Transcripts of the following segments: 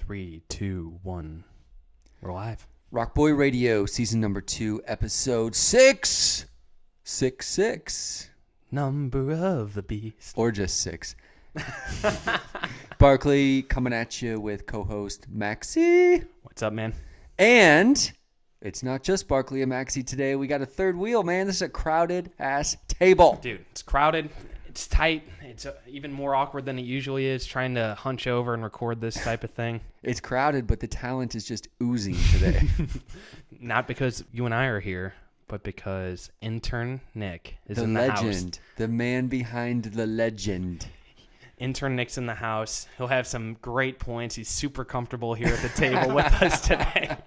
3, 2, 1. We're live. RockBoy Radio, season number 2, episode 666. Number of the beast. Or just 6. Barkley coming at you with co-host Maxie. What's up, man? And it's not just Barkley and Maxie today. We got a third wheel, man. This is a crowded-ass table. Dude, it's crowded. It's tight. It's even more awkward than it usually is trying to hunch over and record this type of thing. It's crowded, but the talent is just oozing today. Not because you and I are here, but because Intern Nick is in the house. The legend. The man behind the legend. Intern Nick's in the house. He'll have some great points. He's super comfortable here at the table with us today.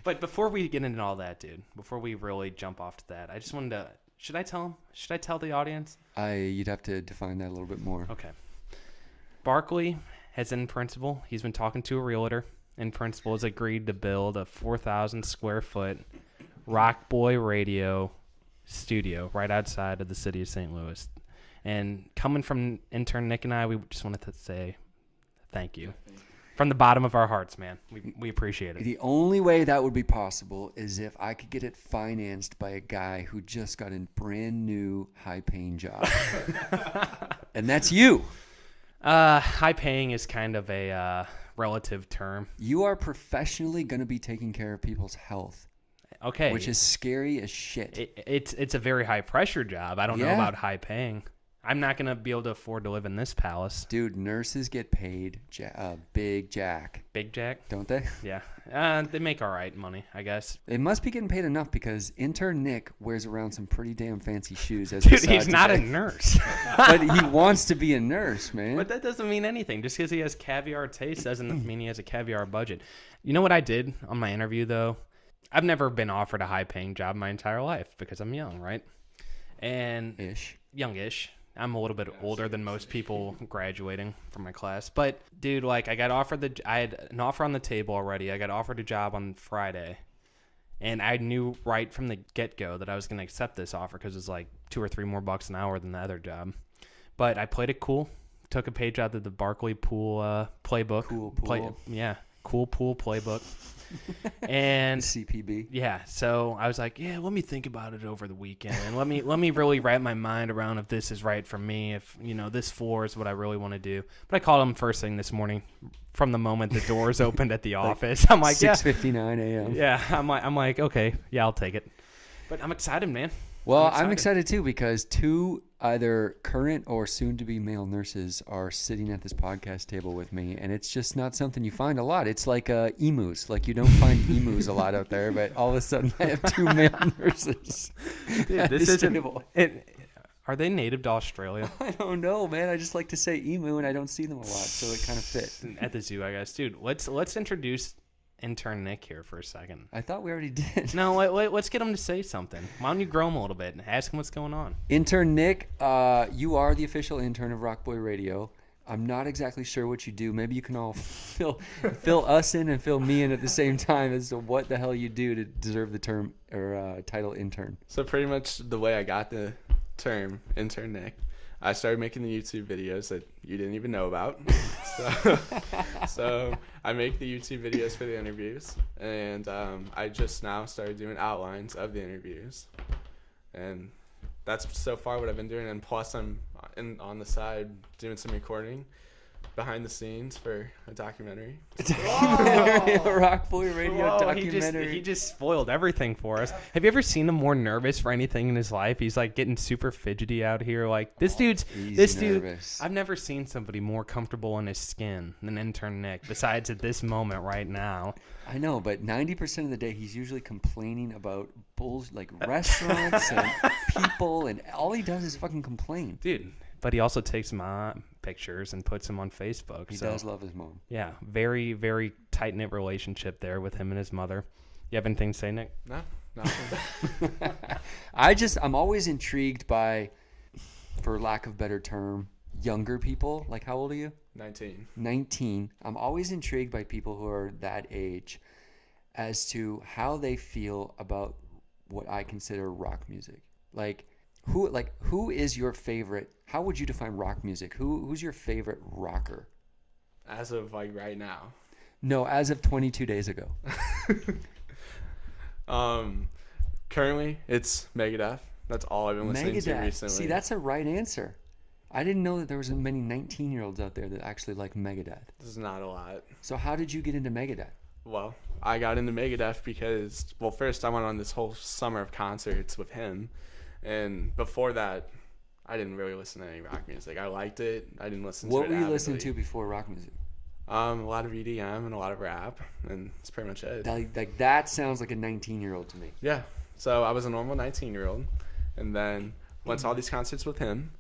But before we get into all that, dude, before we really jump off to that, I just wanted to... Should I tell him? Should I tell the audience? You'd have to define that a little bit more. Okay. Barkley has in principle, he's been talking to a realtor. In principle, has agreed to build a 4,000 square foot RockBoy radio studio right outside of the city of St. Louis. And coming from intern Nick and I, we just wanted to say thank you. From the bottom of our hearts, man. We appreciate it. The only way that would be possible is if I could get it financed by a guy who just got a brand new high-paying job. And that's you. High-paying is kind of a relative term. You are professionally going to be taking care of people's health. Okay. Which is scary as shit. It's a very high-pressure job. I don't know about high-paying. I'm not going to be able to afford to live in this palace. Dude, nurses get paid big jack. Big jack? Don't they? Yeah. They make all right money, I guess. They must be getting paid enough because intern Nick wears around some pretty damn fancy shoes. Dude, he's not a nurse. But he wants to be a nurse, man. But that doesn't mean anything. Just because he has caviar taste doesn't mean he has a caviar budget. You know what I did on my interview, though? I've never been offered a high-paying job my entire life because I'm young, right? And youngish. I'm a little bit older than most people graduating from my class. But, dude, like, I had an offer on the table already. I got offered a job on Friday. And I knew right from the get-go that I was going to accept this offer because it was like $2 or $3 more an hour than the other job. But I played it cool. Took a page out of the Barkley Pool playbook. Cool pool. Cool pool playbook. And CPB. Yeah, so I was like, let me think about it over the weekend and let me really wrap my mind around if this is right for me, if this floor is what I really want to do. But I called him first thing this morning from the moment the doors opened at the office. I'm like 6:59 a.m. Yeah, I'm like, okay, yeah, I'll take it. But I'm excited, man. Well, I'm excited too because 2 either current or soon-to-be male nurses are sitting at this podcast table with me, and it's just not something you find a lot. It's like emus. Like, you don't find emus a lot out there, but all of a sudden I have 2 male nurses at this table. Are they native to Australia? I don't know, man. I just like to say emu, and I don't see them a lot, so it kind of fit. At the zoo, I guess. Dude, let's introduce intern Nick here for a second. I thought we already did. No, let's get him to say something. Why don't you grow him a little bit and ask him what's going on? Intern Nick, you are the official intern of RockBoy Radio. I'm not exactly sure what you do. Maybe you can all fill us in and fill me in at the same time as to what the hell you do to deserve the term or title intern. So pretty much the way I got the term intern Nick, I started making the YouTube videos that you didn't even know about. So I make the YouTube videos for the interviews, and I just now started doing outlines of the interviews. And that's so far what I've been doing. And plus I'm on the side doing some recording behind the scenes for a documentary. A RockBoy Radio documentary. He just spoiled everything for us. Have you ever seen him more nervous for anything in his life? He's like getting super fidgety out here. Like this dude. I've never seen somebody more comfortable in his skin than intern Nick. Besides at this moment right now. I know, but 90% of the day he's usually complaining about like restaurants and people, and all he does is fucking complain. Dude. But he also takes my pictures and puts them on Facebook. He does love his mom. Yeah, very, very tight-knit relationship there with him and his mother. You have anything to say, Nick? No, nothing. I'm always intrigued by, for lack of a better term, younger people. Like, how old are you? 19. I'm always intrigued by people who are that age as to how they feel about what I consider rock music. Who is your favorite? How would you define rock music? Who's your favorite rocker? As of like right now. No, as of 22 days ago. Currently, it's Megadeth. That's all I've been listening to recently. See, that's a right answer. I didn't know that there was many 19-year-olds out there that actually like Megadeth. This is not a lot. So how did you get into Megadeth? Well, I got into Megadeth because, well, first I went on this whole summer of concerts with him. And before that, I didn't really listen to any rock music. I liked it. I didn't listen to it What were you avidly. listening to before rock music? A lot of EDM and a lot of rap, and that's pretty much it. That sounds like a 19-year-old to me. Yeah. So I was a normal 19-year-old, and then went to all these concerts with him,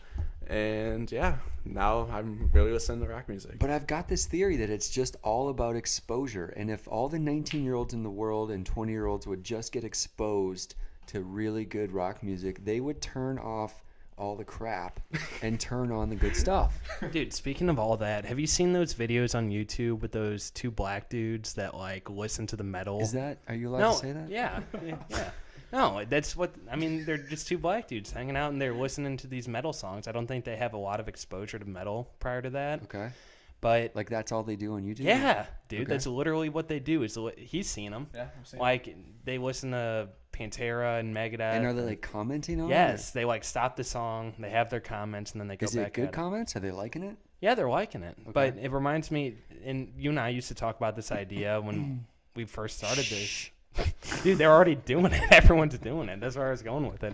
and yeah, now I'm really listening to rock music. But I've got this theory that it's just all about exposure, and if all the 19-year-olds in the world and 20-year-olds would just get exposed to really good rock music, they would turn off all the crap and turn on the good stuff. Dude, speaking of all that, have you seen those videos on YouTube with those two black dudes that like listen to the metal? Are you allowed to say that? Yeah. No, that's what I mean. They're just two black dudes hanging out and they're listening to these metal songs. I don't think they have a lot of exposure to metal prior to that. Okay. But like that's all they do on YouTube? Yeah, dude. Okay. That's literally what they do. He's seen them. Yeah, I've seen like they listen to Pantera and Megadeth. And are they like commenting on it? Yes, they like stop the song, they have their comments, and then they go back. Is it good comments? Are they liking it? Yeah, they're liking it. Okay. But it reminds me, and you and I used to talk about this idea when we first started this. Dude, they're already doing it. Everyone's doing it. That's where I was going with it.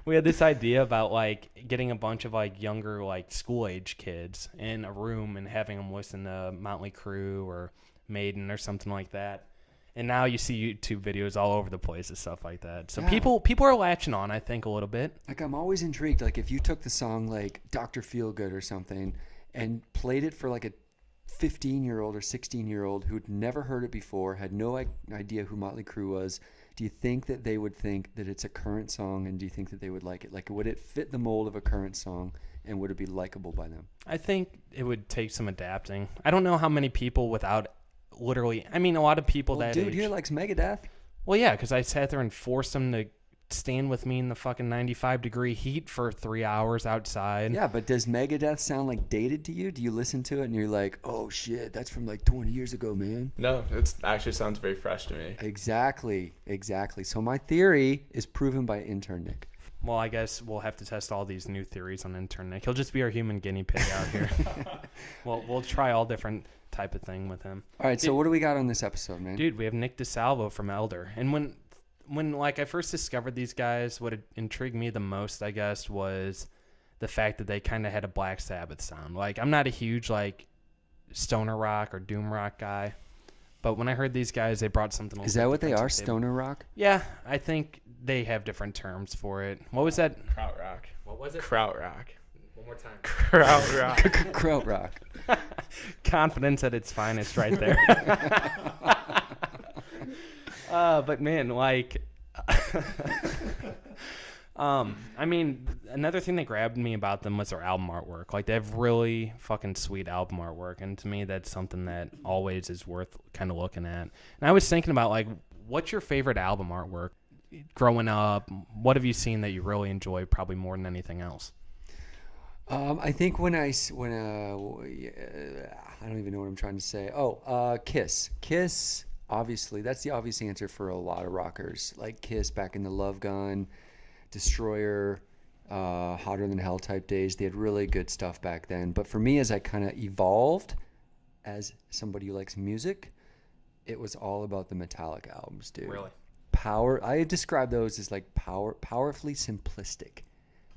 We had this idea about like getting a bunch of like younger like school age kids in a room and having them listen to Motley Crue or Maiden or something like that. And now you see YouTube videos all over the place and stuff like that. So yeah. people are latching on, I think, a little bit. Like I'm always intrigued. Like if you took the song like Dr. Feelgood or something and played it for like a 15-year-old or 16-year-old who'd never heard it before, had no idea who Motley Crue was, do you think that they would think that it's a current song, and do you think that they would like it? Like, would it fit the mold of a current song, and would it be likable by them? I think it would take some adapting. I don't know how many people without literally... I mean, a lot of people that dude age... here likes Megadeth. Well, yeah, because I sat there and forced them to stand with me in the fucking 95-degree heat for 3 hours outside. Yeah, but does Megadeth sound like dated to you? Do you listen to it and you're like, oh shit, that's from like 20 years ago, man? No, it actually sounds very fresh to me. Exactly. So my theory is proven by Intern Nick. Well, I guess we'll have to test all these new theories on Intern Nick. He'll just be our human guinea pig out here. We'll try all different type of thing with him. All right, so what do we got on this episode, man? Dude, we have Nick DeSalvo from Elder. And when like I first discovered these guys, what intrigued me the most, I guess, was the fact that they kind of had a Black Sabbath sound. Like, I'm not a huge like stoner rock or doom rock guy, but when I heard these guys, they brought something. Is that what they are? Stoner rock? Yeah, I think they have different terms for it. What was that? Krautrock. What was it? Krautrock. One more time. Krautrock. Krautrock. Confidence at its finest, right there. But man, like, I mean, another thing that grabbed me about them was their album artwork. Like, they have really fucking sweet album artwork, and to me, that's something that always is worth kind of looking at. And I was thinking about, like, what's your favorite album artwork growing up? What have you seen that you really enjoy, probably more than anything else? I think when I don't even know what I'm trying to say. Kiss. Obviously, that's the obvious answer for a lot of rockers. Like Kiss back in the Love Gun, Destroyer, Hotter Than Hell type days. They had really good stuff back then. But for me, as I kind of evolved as somebody who likes music, it was all about the Metallica albums, dude. Really? I describe those as like powerfully simplistic.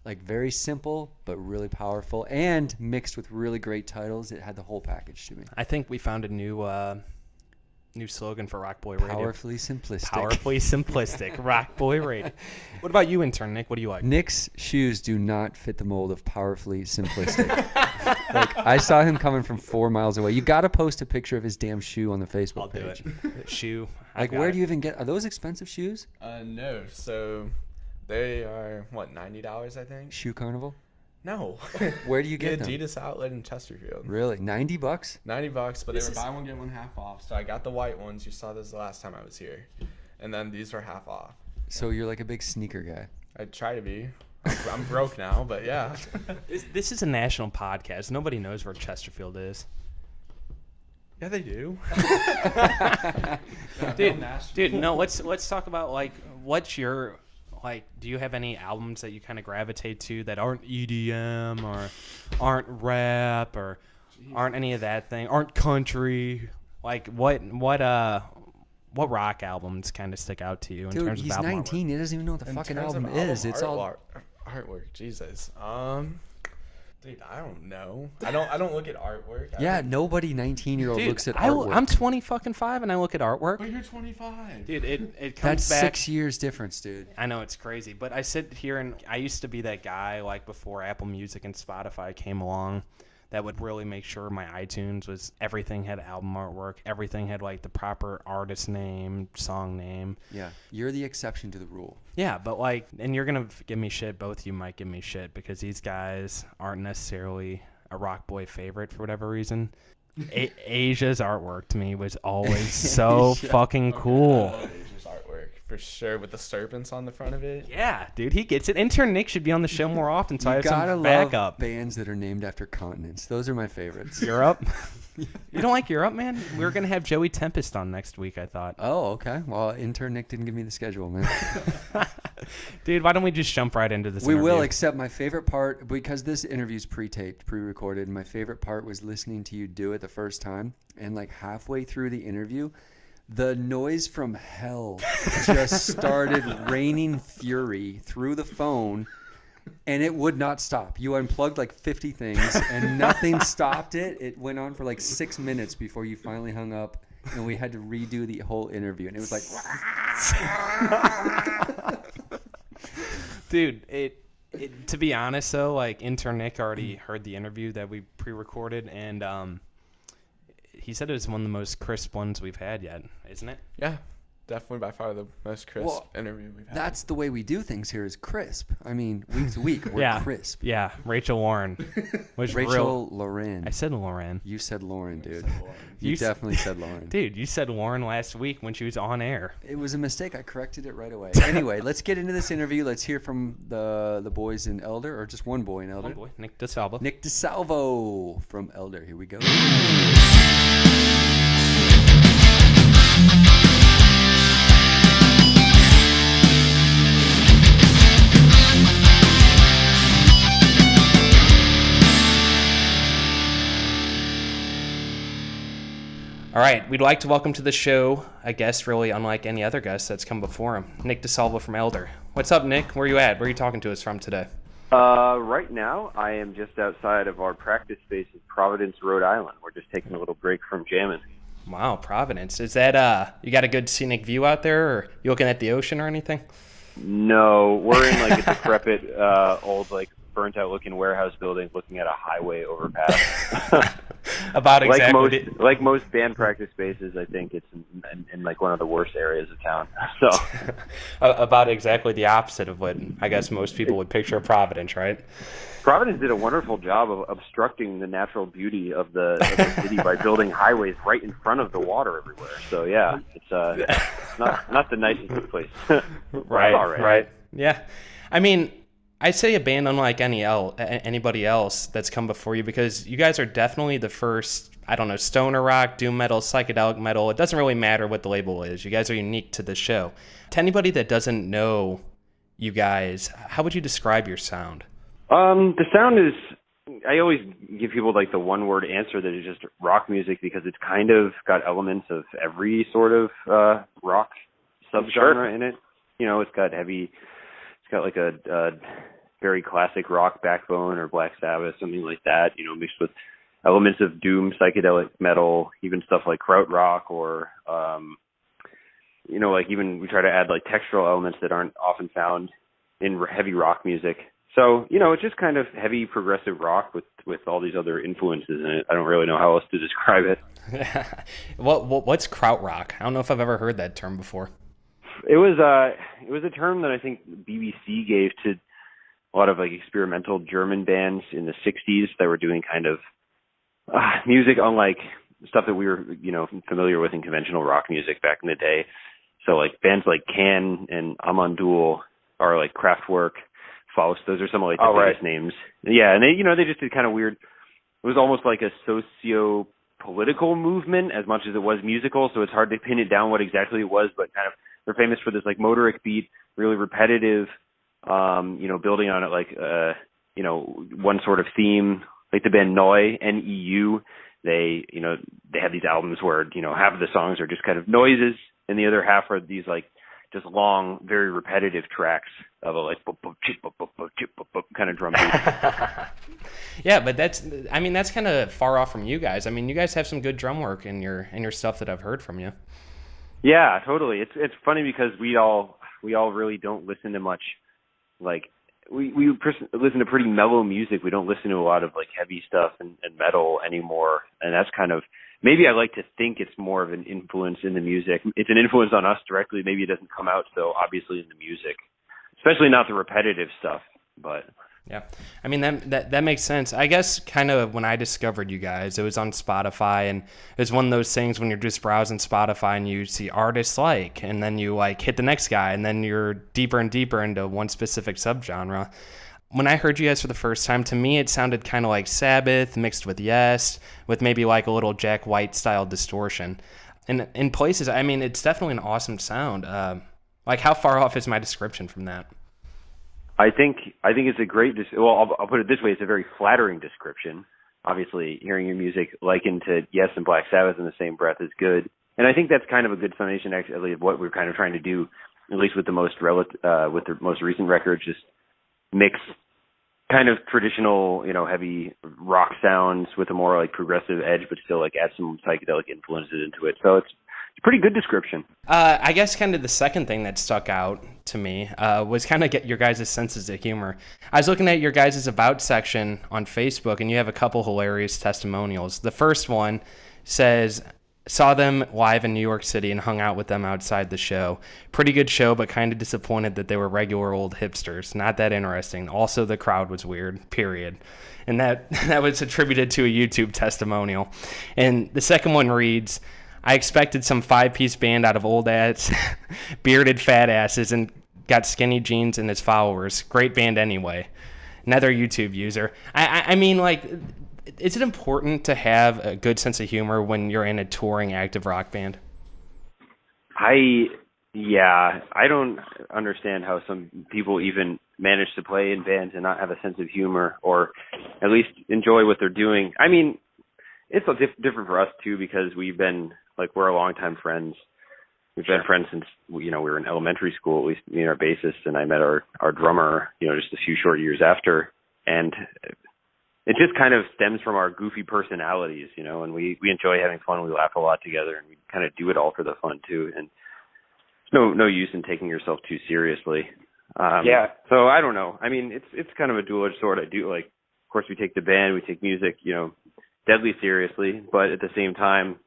Like very simple, but really powerful, and mixed with really great titles. It had the whole package to me. I think we found a new slogan for RockBoy Radio. Powerfully simplistic. Powerfully simplistic. RockBoy Radio. What about you, Intern Nick? What do you like? Nick's shoes do not fit the mold of powerfully simplistic. Like, I saw him coming from 4 miles away. You got to post a picture of his damn shoe on the Facebook page. I'll do it. Shoe. Like, where do you even get? Are those expensive shoes? No. So they are $90, I think. Shoe Carnival? No. Where do you get them? Adidas outlet in Chesterfield. Really? $90? $90, but they were buy one get one half off. So I got the white ones. You saw this the last time I was here, and then these were half off. So you're like a big sneaker guy. I try to be. I'm broke now, but yeah. This is a national podcast. Nobody knows where Chesterfield is. Yeah, they do. Dude, no. Let's talk about like what's your like. Do you have any albums that you kind of gravitate to that aren't EDM or aren't rap or aren't any of that thing? Aren't country? Like what rock albums kind of stick out to you in Dude, terms of he's album 19. He doesn't even know what the fucking album is. It's all artwork. Jesus. Dude, I don't know. I don't look at artwork. Yeah, nobody 19-year-old looks at artwork. I'm 25 and I look at artwork. But you're 25. Dude, it comes That's back. 6 years difference, dude. I know, it's crazy, but I sit here and I used to be that guy like before Apple Music and Spotify came along that would really make sure my iTunes was everything had album artwork, everything had like the proper artist name, song name. Yeah, you're the exception to the rule. Yeah, but like, and you're gonna give me shit. Both of you might give me shit because these guys aren't necessarily a RockBoy favorite for whatever reason. Asia's artwork to me was always so fucking cool. Asia's artwork for sure, with the serpents on the front of it. Yeah, dude, he gets it. Intern Nick should be on the show more often, so I have gotta some love backup. bands that are named after continents. Those are my favorites. Europe. You don't like Europe, man? We were gonna have Joey Tempest on next week, I thought. Oh, okay. Well, intern Nick didn't give me the schedule, man. Dude, why don't we just jump right into this We interview? will, except my favorite part, because this interview's pre-taped, pre-recorded, my favorite part was listening to you do it the first time, and like halfway through the interview, the noise from hell just started raining fury through the phone, and it would not stop. You unplugged like 50 things, and nothing stopped it. It went on for like 6 minutes before you finally hung up, and we had to redo the whole interview, and it was like... Dude, it to be honest though, like intern Nick already heard the interview that we pre-recorded, and he said it was one of the most crisp ones we've had yet, isn't it? Yeah, definitely by far the most crisp interview we've had. That's the way we do things here is crisp. I mean, week to week, we're crisp. Yeah, Rachel Warren was Rachel Lauren. I said Lauren. You said Lauren, dude. You You definitely said Lauren. Dude, you said Lauren last week when she was on air. It was a mistake. I corrected it right away. Anyway, let's get into this interview. Let's hear from the boys in Elder, or just one boy in Elder. One boy, Nick DeSalvo. Nick DeSalvo from Elder. Here we go. All right, we'd like to welcome to the show a guest really unlike any other guest that's come before him, Nick DeSalvo from Elder. What's up, Nick? Where you at? Where are you talking to us from today? Right now, I am just outside of our practice space in Providence, Rhode Island. We're just taking a little break from jamming. Wow, Providence. Is that, you got a good scenic view out there, or you looking at the ocean or anything? No, we're in like a decrepit, old, like burnt-out-looking warehouse building looking at a highway overpass. About exactly. Like most band practice spaces, I think it's in like one of the worst areas of town. So about exactly the opposite of what I guess most people would picture Providence, right? Providence did a wonderful job of obstructing the natural beauty of the city by building highways right in front of the water everywhere. So yeah, it's not the nicest place. Right. Yeah, I mean, I'd say a band unlike anybody else that's come before you, because you guys are definitely the first, I don't know, stoner rock, doom metal, psychedelic metal. It doesn't really matter what the label is. You guys are unique to the show. To anybody that doesn't know you guys, how would you describe your sound? The sound is, I always give people like the one word answer that is just rock music, because it's kind of got elements of every sort of rock subgenre in it. You know, it's got like a very classic rock backbone, or Black Sabbath, something like that, you know, mixed with elements of doom, psychedelic metal, even stuff like Krautrock, or, you know, like even we try to add like textural elements that aren't often found in heavy rock music. So, you know, it's just kind of heavy progressive rock with all these other influences in it. I don't really know how else to describe it. What's Krautrock? I don't know if I've ever heard that term before. It was a term that I think BBC gave to a lot of like experimental German bands in the 60s that were doing kind of music unlike stuff that we were, you know, familiar with in conventional rock music back in the day. So like bands like Can and Amandul are like Kraftwerk, Faust. Those are some of like the biggest names. Yeah, and they, you know, they just did kind of weird. It was almost like a political movement as much as it was musical, so it's hard to pin it down what exactly it was, but kind of they're famous for this like motoric beat, really repetitive, building on it like one sort of theme, like the band Neu, Neu. They have these albums where half of the songs are just kind of noises and the other half are these like just long, very repetitive tracks of a like kind of drum beat. Yeah, but that's kind of far off from you guys. I mean, you guys have some good drum work in your stuff that I've heard from you. Yeah, totally. It's funny because we all really don't listen to much, like we listen to pretty mellow music. We don't listen to a lot of like heavy stuff and metal anymore, and that's kind of, maybe I like to think it's more of an influence in the music. It's an influence on us directly. Maybe it doesn't come out so obviously in the music, especially not the repetitive stuff, but. Yeah. I mean, that makes sense. I guess kind of when I discovered you guys, it was on Spotify, and it was one of those things when you're just browsing Spotify and you see artists and then you like hit the next guy, and then you're deeper and deeper into one specific subgenre. When I heard you guys for the first time, to me, it sounded kind of like Sabbath mixed with Yes, with maybe like a little Jack White style distortion. And in places, I mean, it's definitely an awesome sound. Like, how far off is my description from that? I think it's a great. I'll put it this way: it's a very flattering description. Obviously, hearing your music likened to Yes and Black Sabbath in the same breath is good, and I think that's kind of a good summation, actually, of what we're kind of trying to do, at least with the most recent record, just mix kind of traditional, heavy rock sounds with a more like progressive edge, but still like add some psychedelic influences into it. So it's a pretty good description. I guess kind of the second thing that stuck out to me was kind of get your guys' senses of humor. I was looking at your guys' About section on Facebook, and you have a couple hilarious testimonials. The first one says, saw them live in New York City and hung out with them outside the show. Pretty good show, but kind of disappointed that they were regular old hipsters. Not that interesting. Also, the crowd was weird, period. And that was attributed to a YouTube testimonial. And the second one reads, I expected some 5-piece band out of old ass, bearded fat asses, and got skinny jeans and his followers. Great band anyway. Another YouTube user. I mean, like, is it important to have a good sense of humor when you're in a touring active rock band? I don't understand how some people even manage to play in bands and not have a sense of humor, or at least enjoy what they're doing. I mean, it's different for us too, because we've been, like, we're longtime friends. We've been friends since, we were in elementary school, at least me and our bassist, and I met our drummer, just a few short years after. And it just kind of stems from our goofy personalities, and we enjoy having fun. We laugh a lot together, and we kind of do it all for the fun too. And there's no use in taking yourself too seriously. So I don't know. I mean, it's kind of a dual-edged sword. I do, like, of course, we take the band, we take music, deadly seriously, but at the same time,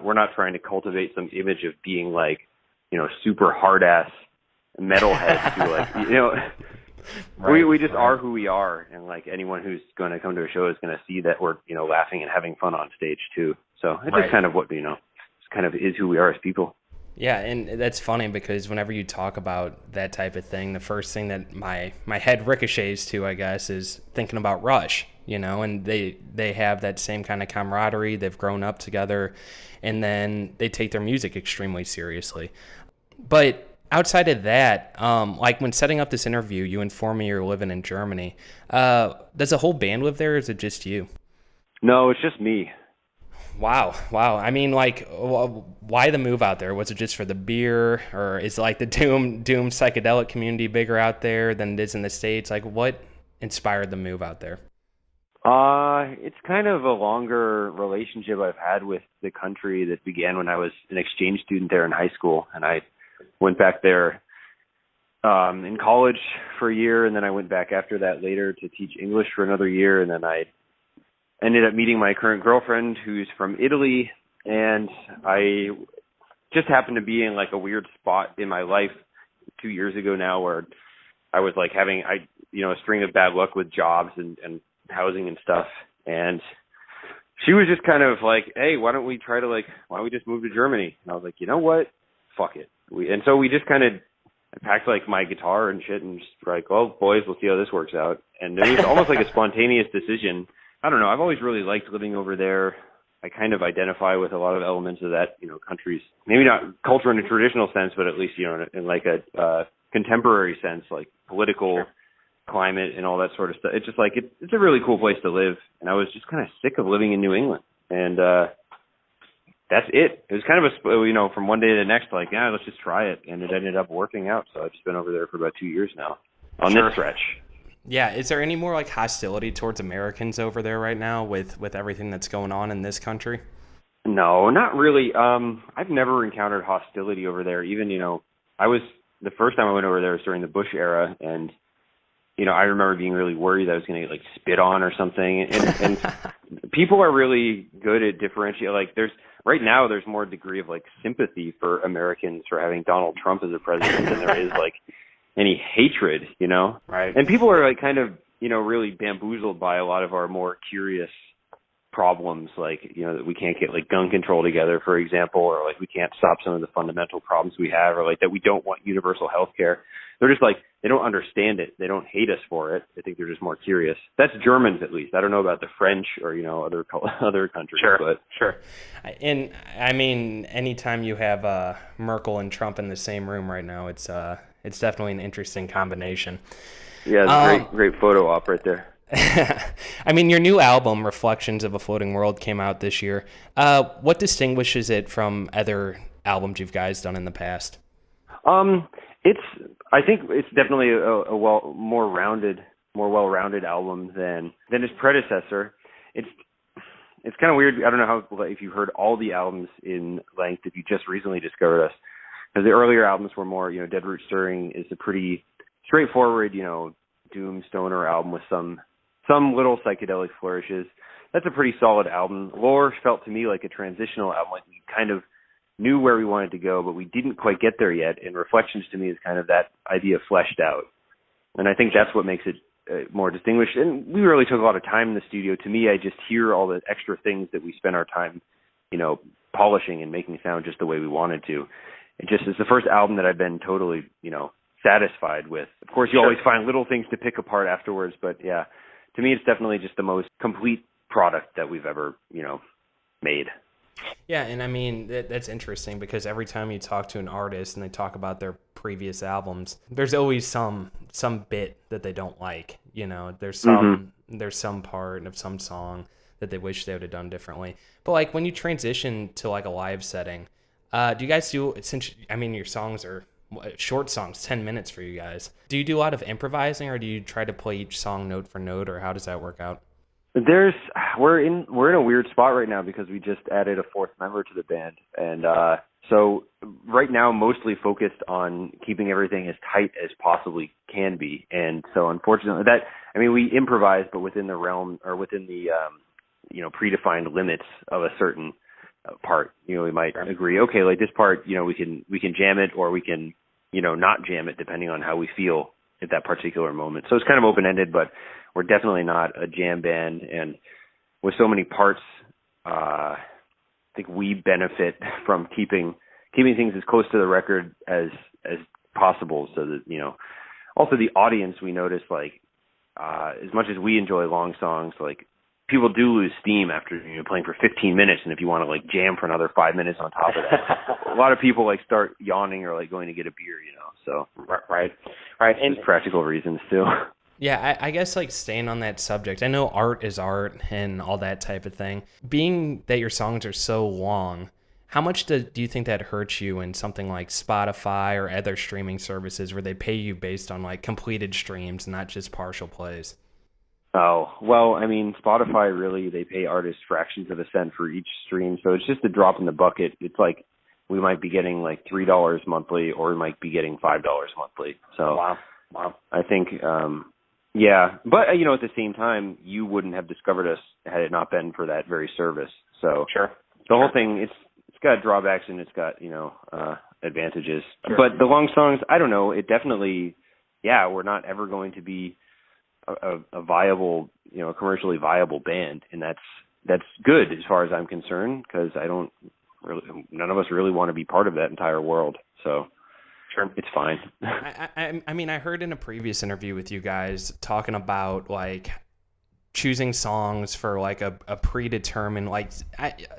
we're not trying to cultivate some image of being like, super hard ass metalheads who, like, right, we just are who we are, and like anyone who's going to come to a show is going to see that we're laughing and having fun on stage too. So it's just kind of what it's kind of is who we are as people. Yeah, and that's funny because whenever you talk about that type of thing, the first thing that my head ricochets to, I guess, is thinking about Rush. And they have that same kind of camaraderie. They've grown up together, and then they take their music extremely seriously. But outside of that, like when setting up this interview, you informed me you're living in Germany. Does the whole band live there, or is it just you? No, it's just me. Wow. I mean, like, why the move out there? Was it just for the beer, or is like the doom psychedelic community bigger out there than it is in the States? Like, what inspired the move out there? It's kind of a longer relationship I've had with the country that began when I was an exchange student there in high school, and I went back there in college for a year, and then I went back after that later to teach English for another year, and then I ended up meeting my current girlfriend, who's from Italy, and I just happened to be in like a weird spot in my life 2 years ago now where I was like having a string of bad luck with jobs and housing and stuff, and she was just kind of like, hey, why don't we just move to Germany? And I was like, you know what, fuck it. So we just kind of packed like my guitar and shit and just like, well, boys, we'll see how this works out. And it was almost like a spontaneous decision. I don't know, I've always really liked living over there. I kind of identify with a lot of elements of that, country's, maybe not culture in a traditional sense, but at least, in like a contemporary sense, like political climate and all that sort of stuff. It's just like, it's a really cool place to live. And I was just kind of sick of living in New England. And that's it. It was kind of from one day to the next, like, yeah, let's just try it. And it ended up working out. So I've just been over there for about 2 years now on this stretch. Yeah. Is there any more like hostility towards Americans over there right now with everything that's going on in this country? No, not really. I've never encountered hostility over there. Even, the first time I went over there was during the Bush era, and I remember being really worried that I was going to get like spit on or something. And people are really good at differentiating. Like right now there's more degree of like sympathy for Americans for having Donald Trump as a president than there is like any hatred, Right. And people are like kind of, really bamboozled by a lot of our more curious problems, like, that we can't get like gun control together, for example, or like we can't stop some of the fundamental problems we have, or like that we don't want universal health care. They're just like, they don't understand it. They don't hate us for it. I think they're just more curious. That's Germans, at least. I don't know about the French or, other countries. Sure. And I mean, anytime you have Merkel and Trump in the same room right now, it's definitely an interesting combination. Yeah, it's great photo op right there. I mean, your new album, Reflections of a Floating World, came out this year. What distinguishes it from other albums you've guys done in the past? I think it's definitely a more well-rounded album than its predecessor. It's kind of weird. I don't know if you heard all the albums in length, if you just recently discovered us, because the earlier albums were more, Dead Root Stirring is a pretty straightforward, doom stoner album with some little psychedelic flourishes. That's a pretty solid album. Lore felt to me like a transitional album, like we kind of knew where we wanted to go, but we didn't quite get there yet. And Reflections to me is kind of that idea fleshed out. And I think that's what makes it more distinguished. And we really took a lot of time in the studio. To me, I just hear all the extra things that we spent our time, polishing and making sound just the way we wanted to. It just is the first album that I've been totally, satisfied with. Of course, you always find little things to pick apart afterwards, but yeah, to me, it's definitely just the most complete product that we've ever, made. Yeah, and I mean, that's interesting because every time you talk to an artist and they talk about their previous albums, there's always some bit that they don't like. There's some part of some song that they wish they would have done differently. But like when you transition to like a live setting, do you guys your songs are short songs, 10 minutes for you guys. Do you do a lot of improvising, or do you try to play each song note for note, or how does that work out? We're in a weird spot right now because we just added a fourth member to the band, and so right now mostly focused on keeping everything as tight as possibly can be. And so unfortunately we improvise, but within the realm or within the predefined limits of a certain part. We might agree, okay, like this part, we can jam it, or we can not jam it depending on how we feel at that particular moment. So it's kind of open-ended, but we're definitely not a jam band. And with so many parts, I think we benefit from keeping things as close to the record as possible, so that also the audience, we notice, like as much as we enjoy long songs, like people do lose steam after playing for 15 minutes, and if you want to like jam for another 5 minutes on top of that, a lot of people like start yawning or like going to get a beer, So right, and practical reasons too. Yeah, I guess like staying on that subject, I know art is art and all that type of thing. Being that your songs are so long, how much do you think that hurts you in something like Spotify or other streaming services where they pay you based on like completed streams, not just partial plays? Oh, well, I mean, Spotify really, they pay artists fractions of a cent for each stream. So it's just a drop in the bucket. It's like we might be getting like $3 monthly, or we might be getting $5 monthly. So wow. I think, yeah. But, at the same time, you wouldn't have discovered us had it not been for that very service. So sure. The whole thing, it's got drawbacks and it's got, advantages. Sure. But the long songs, I don't know. It definitely, we're not ever going to be a viable, commercially viable band, and that's good as far as I'm concerned, because none of us really want to be part of that entire world. So sure, it's fine. I mean, I heard in a previous interview with you guys talking about like choosing songs for like a predetermined, like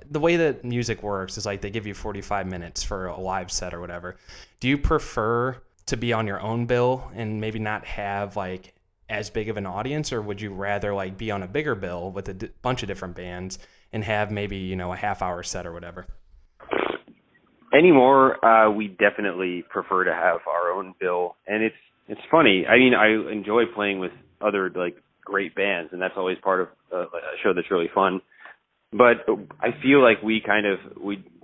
the way that music works is like they give you 45 minutes for a live set or whatever. Do you prefer to be on your own bill and maybe not have like as big of an audience, or would you rather like be on a bigger bill with a bunch of different bands and have maybe, you know, a half-hour set or whatever? Anymore, we definitely prefer to have our own bill, and it's funny. I mean, I enjoy playing with other like great bands, and that's always part of a show that's really fun. But I feel like we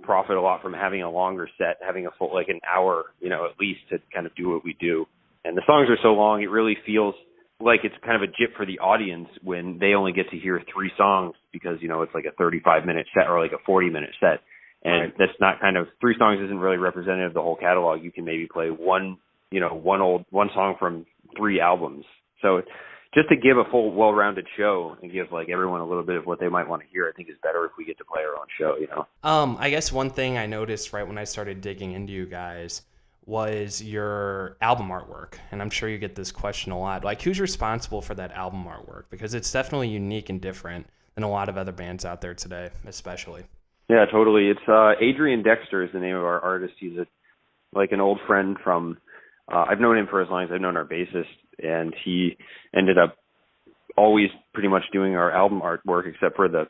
profit a lot from having a longer set, having a full, like an hour, you know, at least to kind of do what we do. And the songs are so long, it really feels like it's kind of a jip for the audience when they only get to hear 3 songs because, you know, it's like a 35-minute set or like a 40-minute set. And that's not kind of, 3 songs isn't really representative of the whole catalog. You can maybe play one song from 3 albums. So just to give a full, well-rounded show and give like everyone a little bit of what they might want to hear, I think is better if we get to play our own show, you know? I guess one thing I noticed right when I started digging into you guys was your album artwork. And I'm sure you get this question a lot. Like, who's responsible for that album artwork? Because it's definitely unique and different than a lot of other bands out there today, especially. Yeah, totally. It's Adrian Dexter is the name of our artist. He's an old friend from, I've known him for as long as I've known our bassist, and he ended up always pretty much doing our album artwork except for the,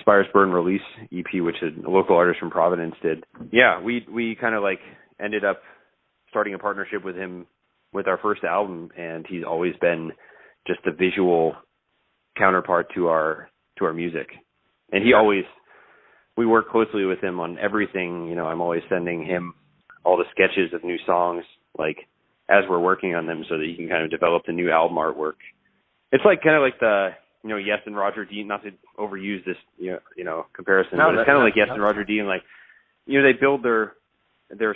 Spires Burn Release EP, which a local artist from Providence did. Yeah, we kind of like ended up starting a partnership with him with our first album, and he's always been just a visual counterpart to our music. And we work closely with him on everything. You know, I'm always sending him all the sketches of new songs, like as we're working on them, so that he can kind of develop the new album artwork. It's like kind of like the, you know, Yes and Roger Dean, not to overuse this, you know, comparison, but it's kind of like Yes and Roger Dean, like, you know, they build their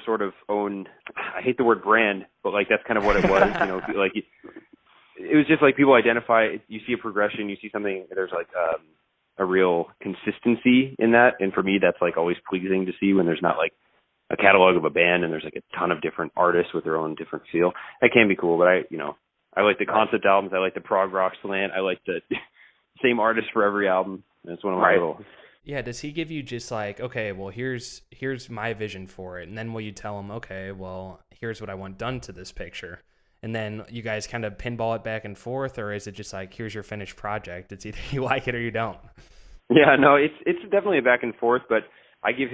sort of own, I hate the word brand, but like that's kind of what it was, you know, like it was just like people identify, you see a progression, you see something, there's like a real consistency in that, and for me that's like always pleasing to see when there's not like a catalog of a band and there's like a ton of different artists with their own different feel. That can be cool, but I like the concept albums, I like the prog rock slant, I like the same artist for every album. That's one of my little. Yeah, does he give you just like, okay, well, here's my vision for it, and then will you tell him, okay, well, here's what I want done to this picture, and then you guys kind of pinball it back and forth, or is it just like, here's your finished project? It's either you like it or you don't. Yeah, no, it's definitely a back and forth, but we give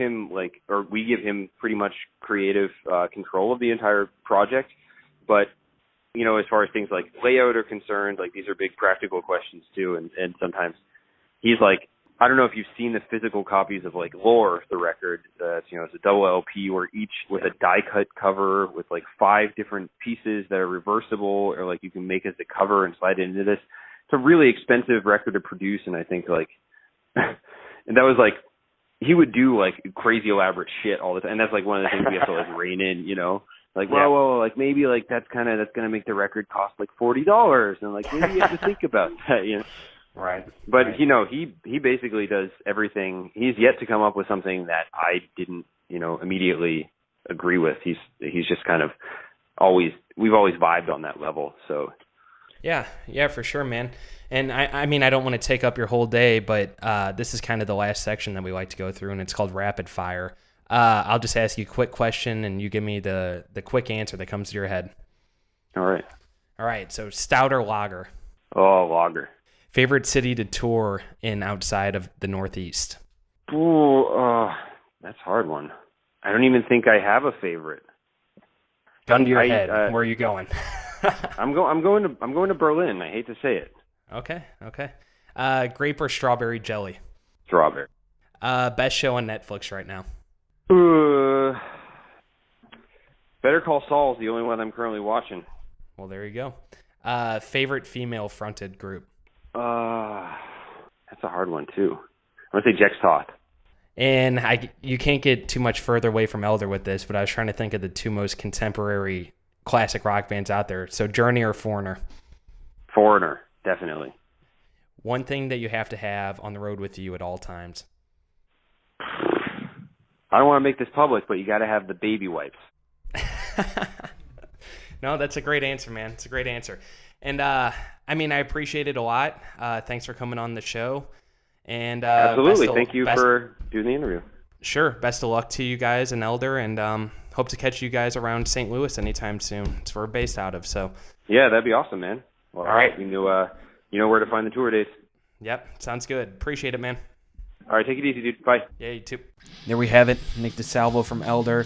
him pretty much creative control of the entire project. But, you know, as far as things like layout are concerned, like these are big practical questions too, and sometimes he's like, I don't know if you've seen the physical copies of like Lore, the record. It's a double LP where each with a die cut cover with like 5 different pieces that are reversible, or like you can make as a cover and slide it into this. It's a really expensive record to produce, and I think like, and that was like, he would do like crazy elaborate shit all the time, and that's like one of the things we have to like rein in, you know. Like, well, like maybe like that's gonna make the record cost like $40, and like maybe you have to think about that, you know. Right. But you know, he basically does everything. He's yet to come up with something that I didn't, you know, immediately agree with. He's just kind of we've always vibed on that level. So yeah, for sure, man. And I mean, I don't want to take up your whole day, but this is kind of the last section that we like to go through, and it's called rapid fire. I'll just ask you a quick question, and you give me the quick answer that comes to your head. All right. So stout or lager? Oh, lager. Favorite city to tour in outside of the Northeast? Ooh, that's a hard one. I don't even think I have a favorite. Gun to your head. Where are you going? I'm going to Berlin. I hate to say it. Okay. Grape or strawberry jelly? Strawberry. Best show on Netflix right now? Better Call Saul is the only one I'm currently watching. Well, there you go. Favorite female fronted group? That's a hard one too. I'm gonna say Jex Toth. And you can't get too much further away from Elder with this, but I was trying to think of the 2 most contemporary classic rock bands out there. So Journey or Foreigner? Foreigner, definitely. One thing that you have to have on the road with you at all times? I don't want to make this public, but you got to have the baby wipes. No, that's a great answer, man. It's a great answer. And I appreciate it a lot. Thanks for coming on the show. And absolutely, thank you for doing the interview. Sure, best of luck to you guys and Elder, and hope to catch you guys around St. Louis anytime soon. It's where we're based out of. So yeah, that'd be awesome, man. Well, all right, you know where to find the tour dates. Yep, sounds good. Appreciate it, man. All right, take it easy, dude. Bye. Yeah, you too. There we have it, Nick DeSalvo from Elder.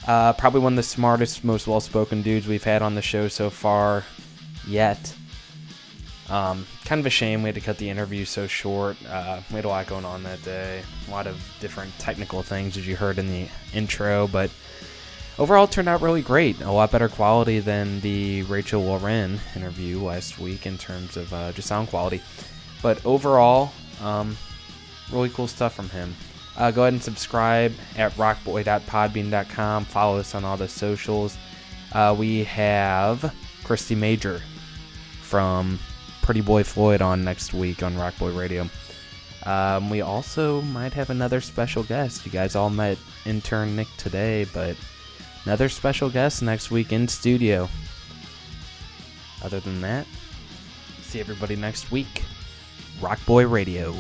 Probably one of the smartest, most well-spoken dudes we've had on the show so far yet. Kind of a shame we had to cut the interview so short. We had a lot going on that day. A lot of different technical things, as you heard in the intro, but overall it turned out really great. A lot better quality than the Rachel Lauren interview last week in terms of just sound quality. But overall, really cool stuff from him. Go ahead and subscribe at rockboy.podbean.com. Follow us on all the socials. We have Christy Major from Pretty Boy Floyd on next week on RockBoy Radio. We also might have another special guest. You guys all met Intern Nick today, but another special guest next week in studio. Other than that, see everybody next week. RockBoy Radio.